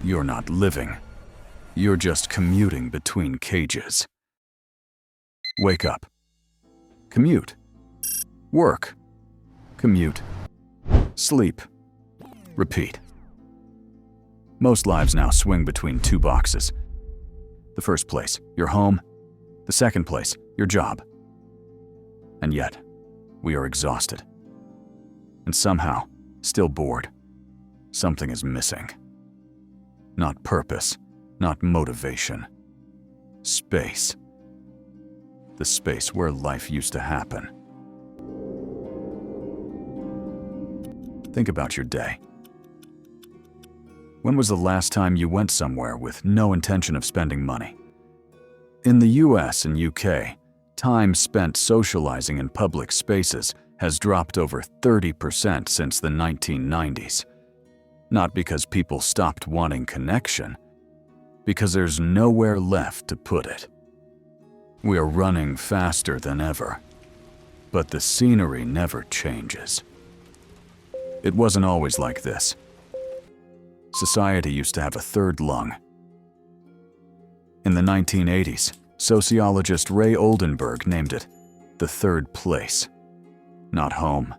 You're not living. You're just commuting between cages. Wake up. Commute. Work. Commute. Sleep. Repeat. Most lives now swing between two boxes. The first place, your home. The second place, your job. And yet, we are exhausted. And somehow, still bored. Something is missing. Not purpose, not motivation. Space. The space where life used to happen. Think about your day. When was the last time you went somewhere with no intention of spending money? In the US and UK, time spent socializing in public spaces has dropped over 30% since the 1990s. Not because people stopped wanting connection, because there's nowhere left to put it. We are running faster than ever, but the scenery never changes. It wasn't always like this. Society used to have a third lung. In the 1980s, sociologist Ray Oldenburg named it the third place. Not home,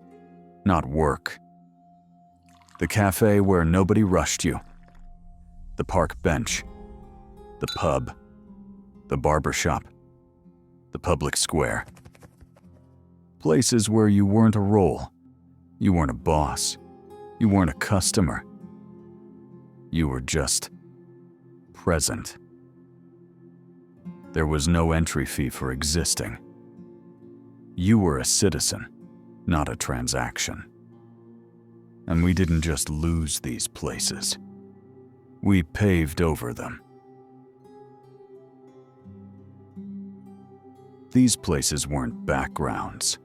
not work. The cafe where nobody rushed you. The park bench. The pub. The barber shop. The public square. Places where you weren't a role. You weren't a boss. You weren't a customer. You were just present. There was no entry fee for existing. You were a citizen, not a transaction. And we didn't just lose these places. We paved over them. These places weren't backgrounds.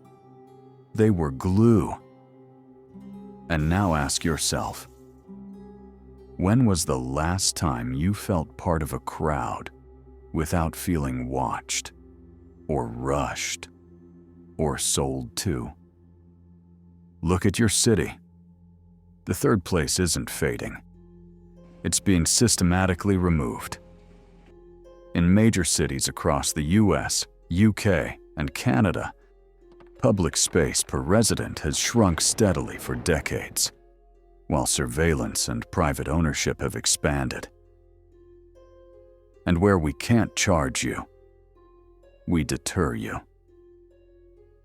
They were glue. And now ask yourself, when was the last time you felt part of a crowd without feeling watched, or rushed, or sold to? Look at your city. The third place isn't fading. It's being systematically removed. In major cities across the US, UK, and Canada, public space per resident has shrunk steadily for decades, while surveillance and private ownership have expanded. And where we can't charge you, we deter you.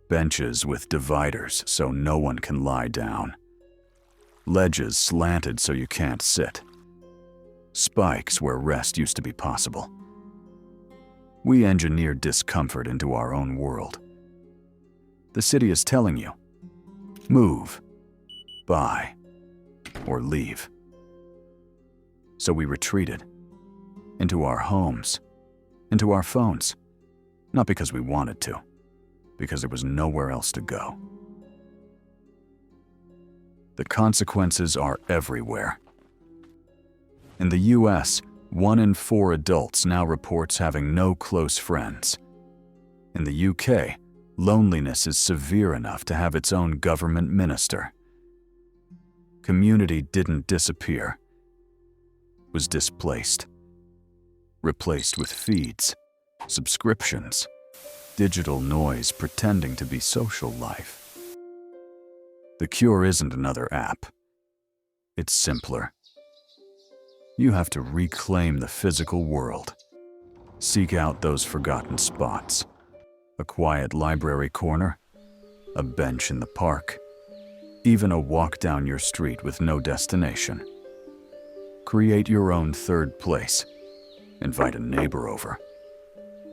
Benches with dividers so no one can lie down. Ledges slanted so you can't sit. Spikes where rest used to be possible. We engineered discomfort into our own world. The city is telling you, move, buy, or leave. So we retreated into our homes, into our phones, not because we wanted to, because there was nowhere else to go. The consequences are everywhere. In the US, 1 in 4 adults now reports having no close friends. In the UK, loneliness is severe enough to have its own government minister. Community didn't disappear, was displaced, replaced with feeds, subscriptions, digital noise pretending to be social life. The cure isn't another app. It's simpler. You have to reclaim the physical world. Seek out those forgotten spots. A quiet library corner, a bench in the park, even a walk down your street with no destination. Create your own third place. Invite a neighbor over.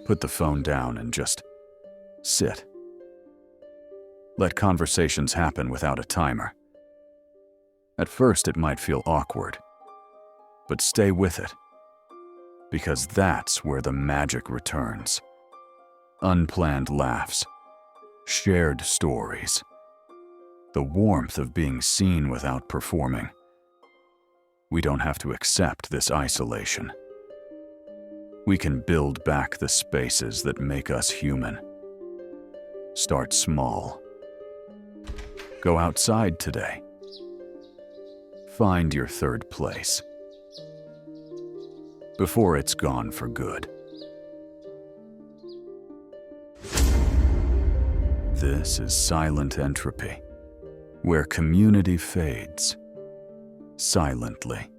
Put the phone down and just sit. Let conversations happen without a timer. At first, it might feel awkward, but stay with it, because that's where the magic returns. Unplanned laughs, shared stories, the warmth of being seen without performing. We don't have to accept this isolation. We can build back the spaces that make us human. Start small. Go outside today. Find your third place. before it's gone for good. This is silent entropy, where community fades silently.